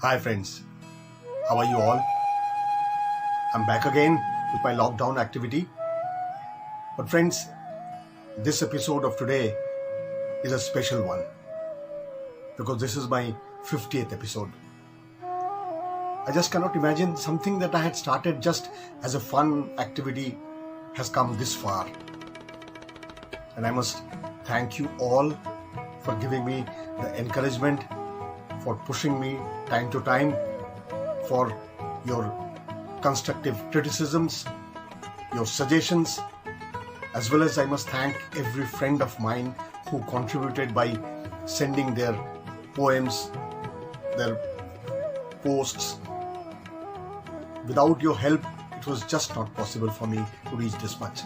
Hi friends, how are you all? I'm back again with my lockdown activity. But friends, this episode of today is a special one because this is my 50th episode. I just cannot imagine something that I had started just as a fun activity has come this far. And I must thank you all for giving me the encouragement, for pushing me time to time, for your constructive criticisms, your suggestions, as well as I must thank every friend of mine who contributed by sending their poems, their posts. Without your help, it was just not possible for me to reach this much.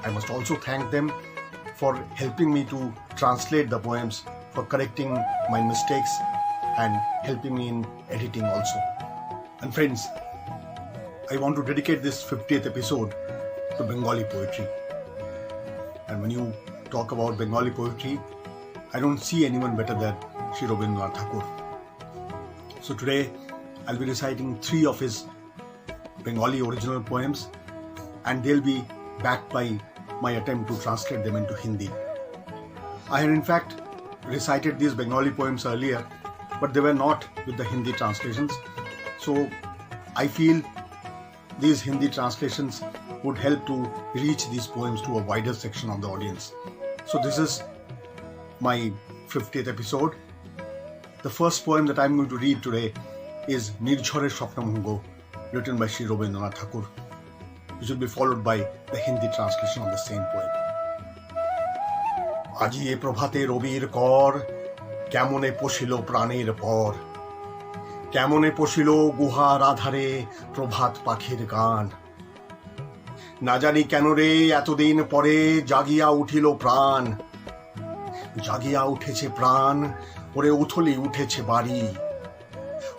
I must also thank them for helping me to translate the poems, for correcting my mistakes and helping me in editing also. And friends, I want to dedicate this 50th episode to Bengali poetry. And when you talk about Bengali poetry, I don't see anyone better than Sri Rabindranath Tagore. So today, I'll be reciting 3 of his Bengali original poems, and they'll be backed by my attempt to translate them into Hindi. I had in fact recited these Bengali poems earlier, but they were not with the Hindi translations. So I feel these Hindi translations would help to reach these poems to a wider section of the audience. So this is my 50th episode. The first poem that I'm going to read today is Nirjhore Swapnabhango, written by Sri Rabindranath Tagore, which will be followed by the Hindi translation of the same poem. আজি এ প্রভাতে রবির কর, কেমনে পশিল প্রাণের পর, কেমনে পশিল গুহার আধারে প্রভাত পাখির গান। না জানি কেন রে এতদিন পরে জাগিয়া উঠিল প্রাণ, জাগিয়া উঠেছে প্রাণ, ওরে উথলি উঠেছে বাড়ি,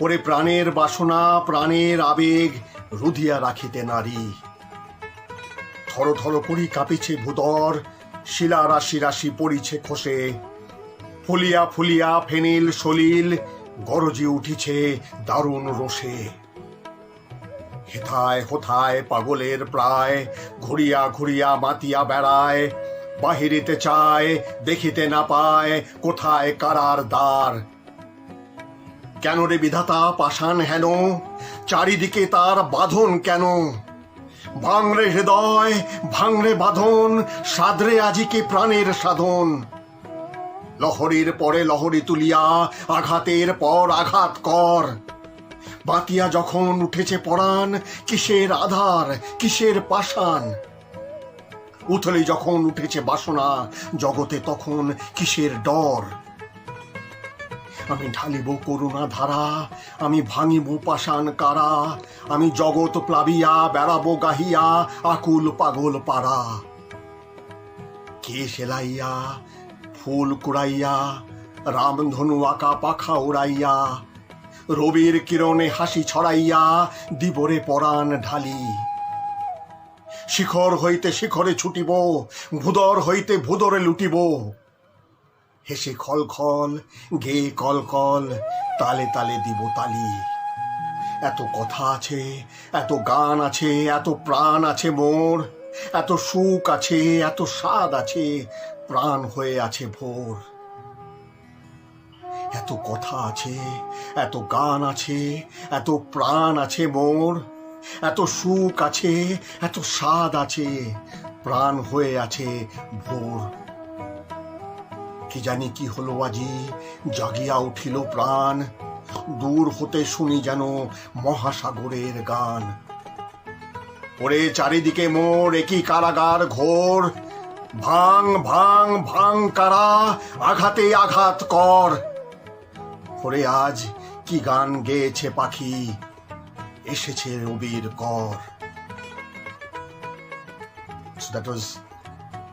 ওরে প্রাণের বাসনা প্রাণের আবেগ রুধিয়া রাখিতে নারী। থর থর করি কাঁপিছে ভূতর, শিলা রাশি রাশি পড়িছে খসে, ফুলিয়া ফুলিয়া ফেনিল সলিল গরজি উঠিছে দারুণ রোষে। হেথায় হোথায় পাগলের প্রায়, ঘুরিয়া ঘুরিয়া মাতিয়া বেড়ায়, বাহিরিতে চায় দেখিতে না পায় কোথায় কারার দ্বার। কেন রে বিধাতা পাষাণ হেন, চারিদিকে তার বাঁধন কেন, ভাঙরে হৃদয় ভাঙরে বাঁধন, সাদরে আজিকে প্রাণের সাধন। লহরীর পরে লহরী তুলিয়া আঘাতের পর আঘাত কর, বাতিয়া যখন উঠেছে পরাণ, কিসের আধার কিসের পাষাণ। উথলি যখন উঠেছে বাসনা, জগতে তখন কিসের ডর। আমি ঢালিব করুণা ধারা, আমি ভাঙিব পাষাণ কারা, আমি জগৎ প্লাবিয়া বেড়াবো গাহিয়া আকুল পাগল পাড়া। কে সেলাইয়া ফুল কুড়াইয়া, রামধনু আঁকা পাখা উড়াইয়া, রবির কিরণে হাসি ছড়াইয়া দিবরে পরাণ ঢালি। শিখর হইতে শিখরে ছুটিব, ভূদর হইতে ভূদরে লুটিব, হেসে খল খল গেয়ে কল কল, তালে তালে দিব তালি। এত কথা আছে, এত গান আছে, এত প্রাণ আছে মোর, এত সুখ আছে, এত স্বাদ আছে, প্রাণ হয়ে আছে ভোর। এত কথা আছে, এত গান আছে, এত প্রাণ আছে মোর, এত সুখ আছে, এত স্বাদ আছে, প্রাণ হয়ে আছে ভোর। কি জানি কি হলো আজি, জাগিয়া উঠিল প্রাণ, দূর হতে শুনি যেন মহাসাগরের গান। ওরে চারিদিকে মোর একই কারাগার ঘোর, ভাঙ ভাঙ ভাঙ কারা, আঘাতে আঘাত কর। ওরে আজ কি গান গেয়েছে পাখি, এসেছে রবির কর। So that was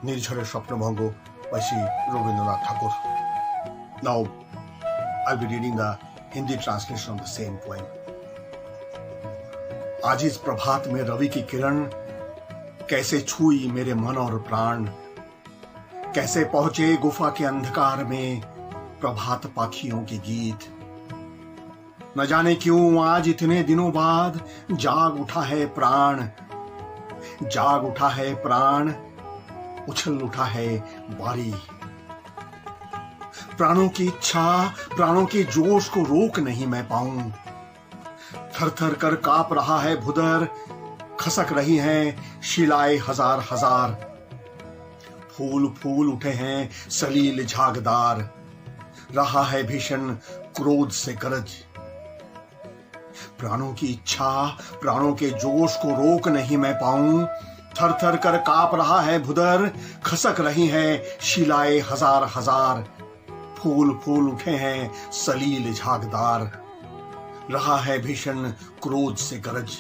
Nirjhore Swapnabhango by Sri Rabindranath Tagore. Now, I'll be reading the Hindi translation of the same poem. आज इस प्रभात में रवि की किरण कैसे छुई मेरे मन और प्राण, कैसे पहुंचे गुफा के अंधकार में प्रभात पाखियों के गीत। न जाने क्यों आज इतने दिनों बाद जाग उठा है प्राण, जाग उठा है प्राण, उछल उठा है बारी। प्राणों की इच्छा, प्राणों के जोश को रोक नहीं मैं पाऊं। थर थर कर कांप रहा है भुदर, खसक रही हैं शिलाएं हजार हजार। फूल फूल उठे हैं सलील झागदार, रहा है भीषण क्रोध से गरज। प्राणों की इच्छा, प्राणों के जोश को रोक नहीं मैं पाऊं। थर थर कर कांप रहा है भुदर, खसक रही हैं शिलाएं हजार हजार। फूल फूल उठे हैं सलील झागदार, रहा है भीषण क्रोध से गरज।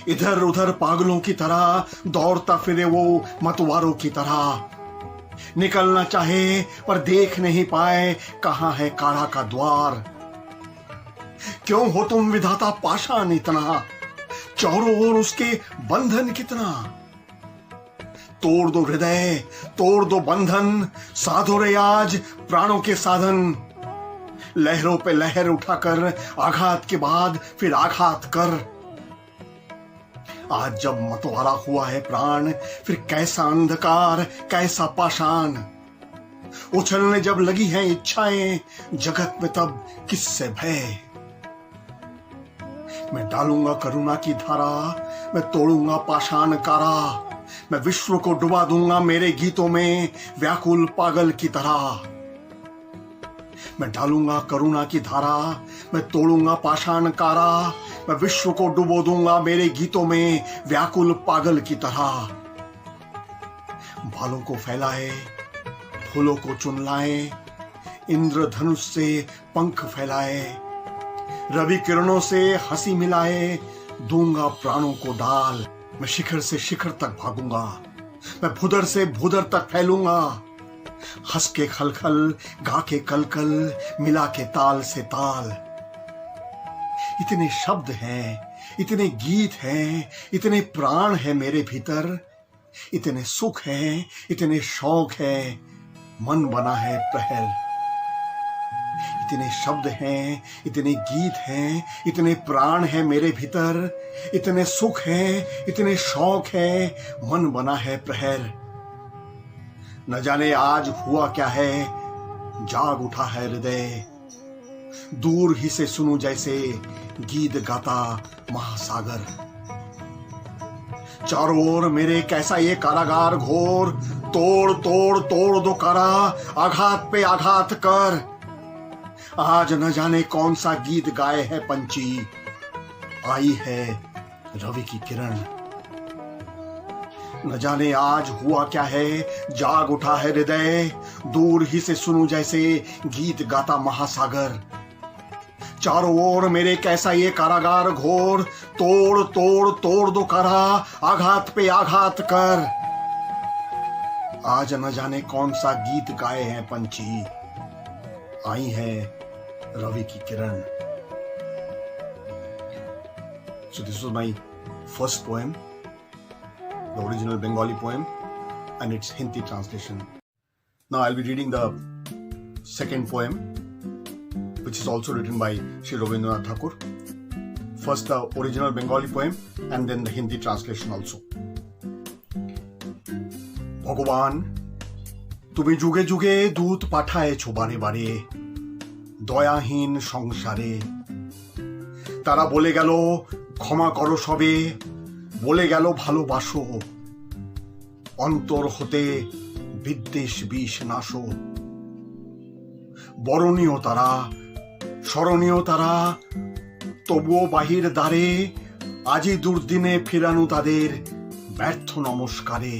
इधर उधर पागलों की तरह दौड़ता फिरे वो मतवारों की तरह। निकलना चाहे पर देख नहीं पाए कहां है काढ़ा का द्वार। क्यों हो तुम विधाता पाषाण इतना, चारों ओर उसके बंधन कितना। तोड़ दो हृदय, तोड़ दो बंधन, साधो रे आज प्राणों के साधन। लहरों पे लहर उठाकर आघात के बाद फिर आघात कर। आज जब मतवाला हुआ है प्राण, फिर कैसा अंधकार, कैसा पाषाण। उछलने जब लगी हैं इच्छाएं जगत में, तब किससे भय। मैं डालूंगा करुणा की धारा, मैं तोड़ूंगा पाषाण कारा। मैं विश्व को डुबा दूंगा मेरे गीतों में व्याकुल पागल की तरह। मैं डालूंगा करुणा की धारा, मैं तोड़ूंगा पाषाण कारा। मैं विश्व को डुबो दूंगा मेरे गीतों में व्याकुल पागल की तरह। बालों को फैलाए, फूलों को चुन लाए, इंद्रधनुष से पंख फैलाए। रवि किरणों से हंसी मिलाए, दूंगा प्राणों को डाल। मैं शिखर से शिखर तक भागूंगा, मैं भुदर से भुदर तक फैलूंगा। हंस के खलखल, गा के कलकल, मिला के ताल से ताल। इतने शब्द हैं, इतने गीत हैं, इतने प्राण हैं मेरे भीतर। इतने सुख हैं, इतने शौक हैं, मन बना है प्रहर। इतने शब्द हैं, इतने गीत हैं, इतने प्राण हैं मेरे भीतर। इतने सुख हैं, इतने शौक हैं, मन बना है प्रहर। न जाने आज हुआ क्या है, जाग उठा है हृदय। दूर ही से सुनूं जैसे गीत गाता महासागर। चारों ओर मेरे कैसा ये कारागार घोर। तोड़ तोड़ तोड़ दो कारा, आघात पे आघात कर। आज न जाने कौन सा गीत गाए है पंछी, आई है रवि की किरण। न जाने आज हुआ क्या है, जाग उठा है हृदय। दूर ही से सुनूं जैसे गीत गाता महासागर। चारों ओर मेरे कैसा ये कारागार घोर। तोड़ तोड़ तोड़ दो कारा, आघात पे आघात कर। आज न जाने कौन सा गीत गाए हैं पंछी, आई है रवि की किरण। So this was my first poem, the original Bengali poem, and its Hindi translation. Now I'll be reading the second poem, which is also written by Shri Rabindranath Tagore. First the original Bengali poem and then the Hindi translation also. ভগবান, তুমি যুগে যুগে দূত পাঠায়েছো বারে বারে দয়াহীন সংসারে। তারা বলে গেল ক্ষমা করো সবে, বলে গেল ভালোবাসো, অন্তর হতে বিদ্বেষ বিষ নাশো। বরণীয় তারা, স্মরণীয় তারা, তবুও বাহির দ্বারে আজি দুর্দিনে ফিরানো তাদের ব্যর্থ নমস্কারে।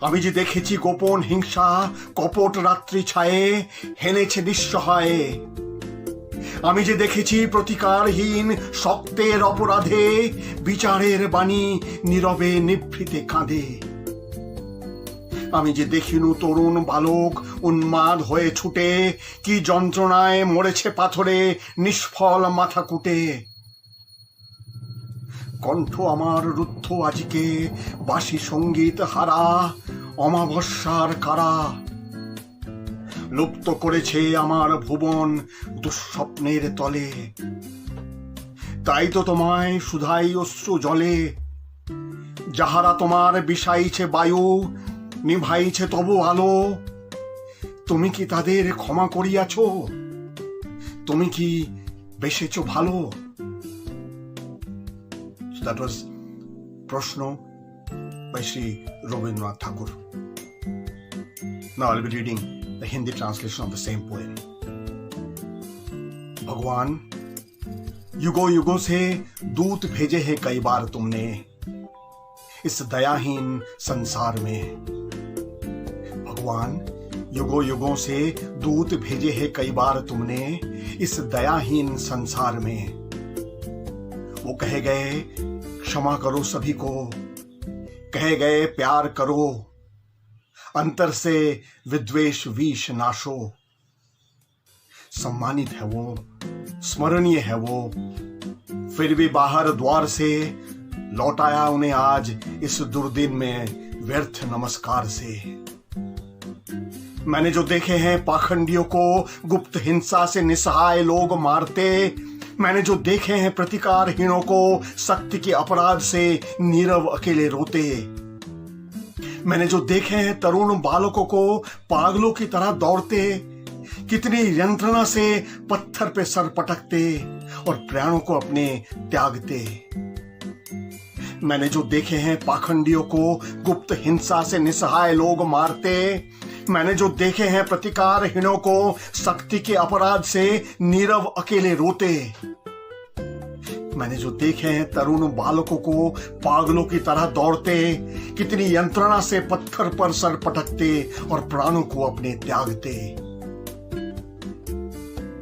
আমি যে দেখেছি গোপন হিংসা কপট রাত্রি ছায়ে হেনেছে নিঃসহায়ে। আমি যে দেখেছি প্রতিকারহীন শক্তের অপরাধে বিচারের বাণী নীরবে নিভৃতে কাঁদে। আমি যে দেখিনু তরুণ বালক উন্মাদ হয়ে ছুটে কি যন্ত্রণায় মরেছে পাথরে নিষ্ফল মাথা কুটে। কণ্ঠ আমার রুদ্ধ আজিকে বাসি সঙ্গীত হারা অমাবস্যার কারা। লুপ্ত করেছে আমার ভুবন দুঃস্বপ্নের তলে। তাই তো তোমায় শুধাই অশ্রু জলে, যাহারা তোমার বিষাইছে বায়ু, নিভাইছে তবু আলো, তুমি কি তাদের ক্ষমা করিয়াছ? তুমি কি বেসেছ ভালো? So that was Proshno by Sri Rabindranath Tagore. Now I'll be reading the Hindi translation of the same poem. भगवान, युगों युगों से दूत भेजे हैं कई बार तुमने इस दयाहीन संसार में। भगवान, युगों युगों से दूत भेजे हैं कई बार तुमने इस दयाहीन संसार में। वो कहे गए क्षमा करो सभी को, कहे गए प्यार करो, अंतर से विद्वेष विष नाशो। सम्मानित है वो, स्मरणीय है वो, फिर भी बाहर द्वार से लौटाया उन्हें आज इस दुर्दिन में व्यर्थ नमस्कार से। मैंने जो देखे हैं पाखंडियों को गुप्त हिंसा से निसहाय लोग मारते, मैंने जो देखे हैं प्रतिकारहीनों को सत्य के अपराध से नीरव अकेले रोते, मैंने जो देखे हैं तरुण बालकों को पागलों की तरह दौड़ते, कितनी यंत्रणा से पत्थर पे सर पटकते और प्राणों को अपने त्यागते। मैंने जो देखे हैं पाखंडियों को गुप्त हिंसा से निसहाय लोग मारते, मैंने जो देखे हैं प्रतिकारहीनों को सख्ती के अपराध से नीरव अकेले रोते, मैंने जो देखे हैं तरुण बालकों को पागलों की तरह दौड़ते, कितनी यंत्रणा से पत्थर पर सर पटकते और प्राणों को अपने त्यागते।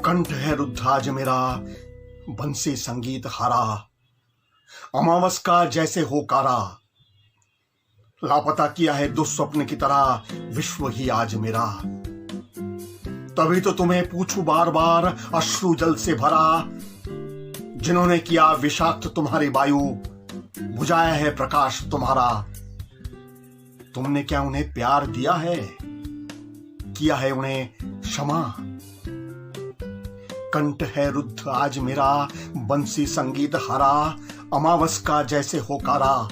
कंठ है रुद्ध आज मेरा, बंसी संगीत हारा, अमावस का जैसे हो कारा, लापता किया है दुस्वप्न की तरह विश्व ही आज मेरा। तभी तो तुम्हें पूछूं बार बार अश्रु जल से भरा, जिन्होंने किया विषाक्त तुम्हारी वायु, बुझाया है प्रकाश तुम्हारा। तुमने क्या उन्हें प्यार दिया है, किया है उन्हें क्षमा? कंठ है रुद्ध आज मेरा, बंसी संगीत हरा, अमावस का जैसे होकारा,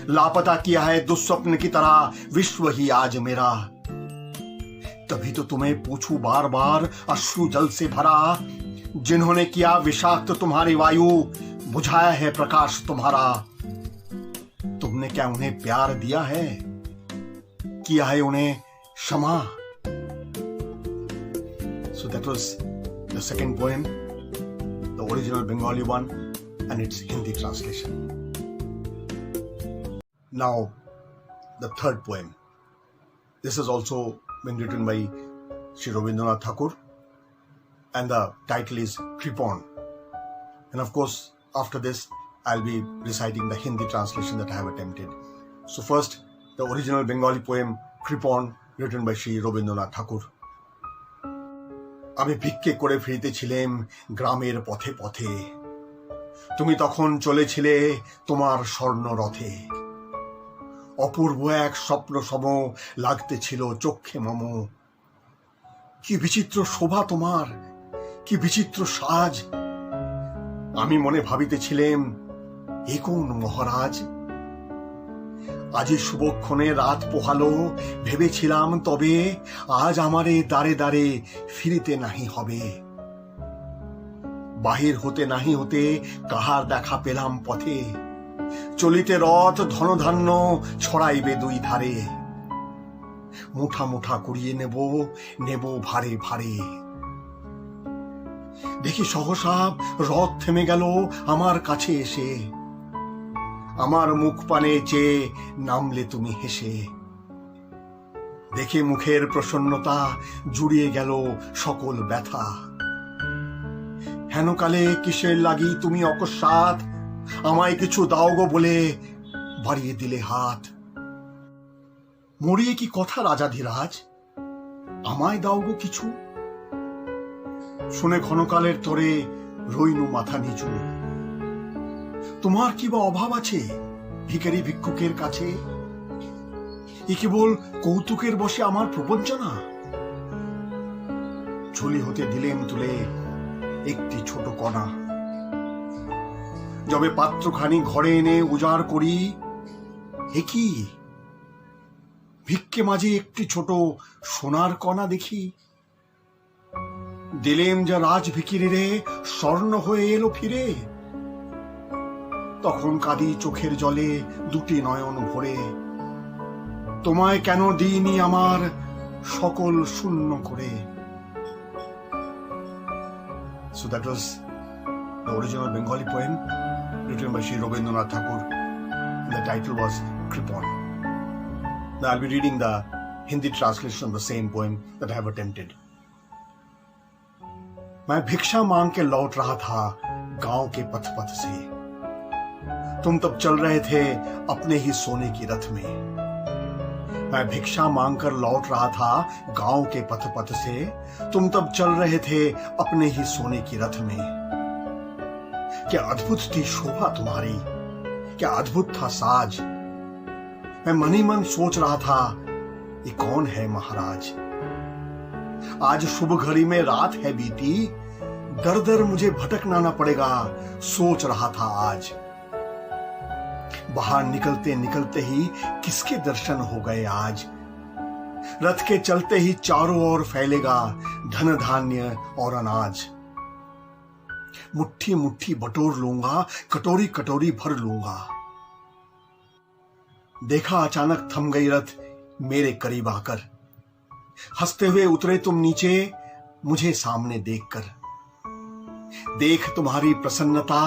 लापता किया है दुस्वप्न की तरह विश्व ही आज मेरा। तभी तो तुम्हें पूछूं बार बार अश्रु जल से भरा, जिन्होंने किया विषाक्त तुम्हारी वायु, बुझाया है प्रकाश तुम्हारा। तुमने क्या उन्हें प्यार दिया है, किया है उन्हें क्षमा? So that was the second poem, the original Bengali one and its Hindi translation. Now, the third poem. This has also been written by Sri Rabindranath Tagore, and the title is Kripon. And of course, after this, I'll be reciting the Hindi translation that I have attempted. So first, the original Bengali poem Kripon, written by Sri Rabindranath Tagore. আমি ভিক্ষে করে ফিরিতেছিলাম গ্রামের পথে পথে, তুমি তখন চলেছিলে তোমার স্বর্ণ রথে। অপূর্ব এক স্বপ্ন সম লাগতেছিল চক্ষে মম। কি বিচিত্র শোভা তোমার, কি বিচিত্র সাজ। আমি মনে ভাবিতেছিলাম এ কোন মহারাজ। আজি শুভক্ষণে রাত পোহালো, ভেবেছিলাম তবে আজ আমারে দ্বারে দ্বারে ফিরিতে নাহি হবে। বাহির হতে নাহি হতে কাহার দেখা পেলাম পথে, চলিতে রথ ধনধান্য ছড়াইবে দুই ধারে। মুঠা মুঠা কুড়িয়ে নেব, নেব ভারে ভারে। দেখি সহসা রথ থেমে গেল আমার কাছে এসে, আমার মুখ পানে চেয়ে নামলে তুমি হেসে। দেখে মুখের প্রসন্নতা জুড়িয়ে গেল সকল ব্যথা। হেনকালে কিসের লাগি তুমি অকস্মাৎ আমায় কিছু দাও গো বলে বাড়িয়ে দিলে হাত। মরিয়ে কি কথা রাজাধিরাজ, আমায় দাও গো কিছু। শুনে ক্ষণকালের তরে রইনু মাথা নিচু। তোমার কি বা অভাব আছে ভিখারি ভিক্ষুকের কাছে? এ কেবল কৌতুকের বশে আমার প্রবঞ্চনা, ঝুলি হতে দিলেম তুলে একটি ছোট কণা। যবে পাত্রখানি ঘরে এনে উজাড় করি, এ কি ভিক্ষে মাঝে একটি ছোট সোনার কণা দেখি। দিলেম যা রাজ ভিখিরিরে, স্বর্ণ হয়ে এলো ফিরে। তখন কাঁদি চোখের জলে দুটি নয়ন ভরে, তোমায় কেন দিইনি আমার সকল শূন্য করে। So that was the original Bengali poem written by Sri Rabindranath Tagore, and the title was Kripon. Now I'll be reading the Hindi translation of the same poem that I have attempted. मैं भिक्षा मांग के लौट रहा था गांव के पथ पथ से, तुम तब चल रहे थे अपने ही सोने की रथ में। मैं भिक्षा मांगकर लौट रहा था गांव के पथ पथ से, तुम तब चल रहे थे अपने ही सोने की रथ में। क्या अद्भुत थी शोभा तुम्हारी, क्या अद्भुत था साज। मैं मन ही मन सोच रहा था ये कौन है महाराज। आज शुभ घड़ी में रात है बीती, दर दर मुझे भटकना न पड़ेगा, सोच रहा था आज। बाहर निकलते निकलते ही किसके दर्शन हो गए आज। रथ के चलते ही चारों ओर फैलेगा धन धान्य और अनाज। मुट्ठी मुट्ठी बटोर लूंगा, कटोरी कटोरी भर लूंगा। देखा अचानक थम गई रथ मेरे करीब आकर, हंसते हुए उतरे तुम नीचे मुझे सामने देखकर। देख तुम्हारी प्रसन्नता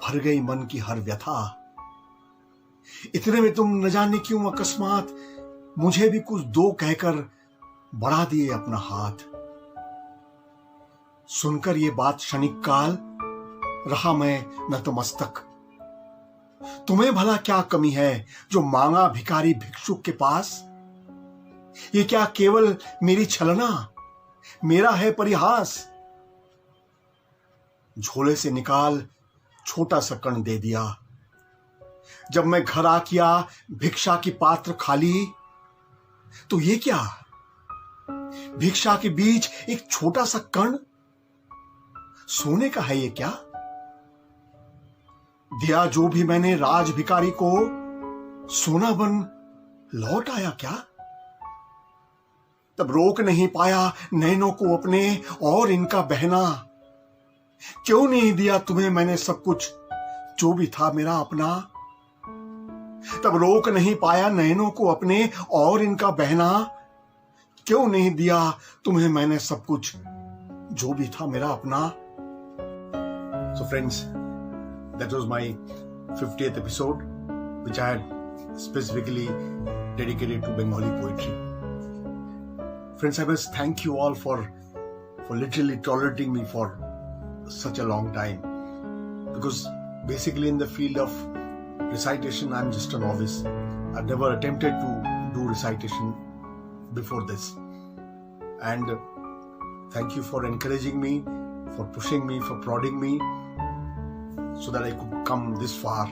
भर गई मन की हर व्यथा। इतने में तुम न जाने क्यों अकस्मात मुझे भी कुछ दो कहकर बढ़ा दिए अपना हाथ। सुनकर ये बात क्षणिक काल रहा मैं नतमस्तक। तुम्हें भला क्या कमी है जो मांगा भिखारी भिक्षुक के पास। ये क्या केवल मेरी छलना, मेरा है परिहास। झोले से निकाल छोटा सा कण दे दिया, जब मैं घर आ किया भिक्षा की पात्र खाली। तो ये क्या, भिक्षा के बीच एक छोटा सा कण, सोने का है ये क्या। दिया जो भी मैंने राज भिखारी को, सोना बन लौट आया क्या। तब रोक नहीं पाया नैनों को अपने और इनका बहना। क्यों नहीं दिया तुम्हें मैंने सब कुछ जो भी था मेरा अपना। तब रोक नहीं पाया नैनों को अपने और इनका बहना। क्यों नहीं दिया तुम्हें मैंने सब कुछ जो भी था मेरा अपना। So friends, that was my 50th episode, which I had specifically dedicated to Bengali poetry. Friends, I must thank you all for literally tolerating me for such a long time, because basically in the field of recitation I'm just a novice. I've never attempted to do recitation before this, and thank you for encouraging me, for pushing me, for prodding me so that I could come this far.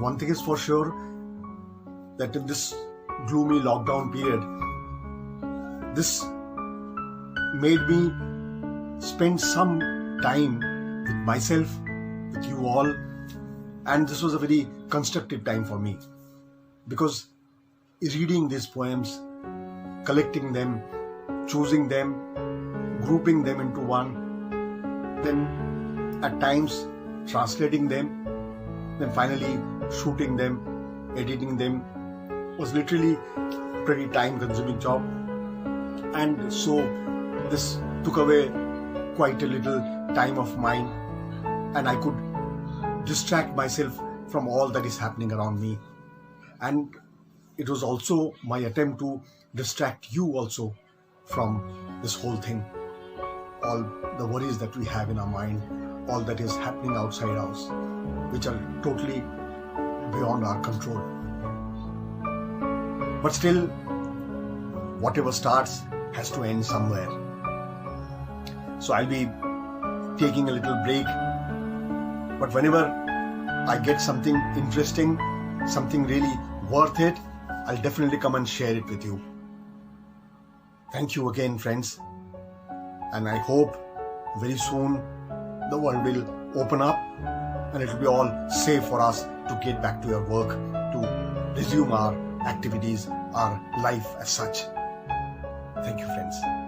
One thing is for sure, that in this gloomy lockdown period, this made me spend some time with myself, with you all, and this was a very constructive time for me, because reading these poems, collecting them, choosing them, grouping them into one, then at times translating them, then finally shooting them, editing them, was literally a pretty time consuming job. And so this took away quite a little time of mine, and I could distract myself from all that is happening around me. And it was also my attempt to distract you also from this whole thing, all the worries that we have in our mind, all that is happening outside us, which are totally beyond our control. But still, whatever starts has to end somewhere. So I'll be taking a little break, but whenever I get something interesting, something really worth it, I'll definitely come and share it with you. Thank you again, friends. And I hope very soon the world will open up and it will be all safe for us to get back to our work, to resume our activities, our life as such. Thank you, friends.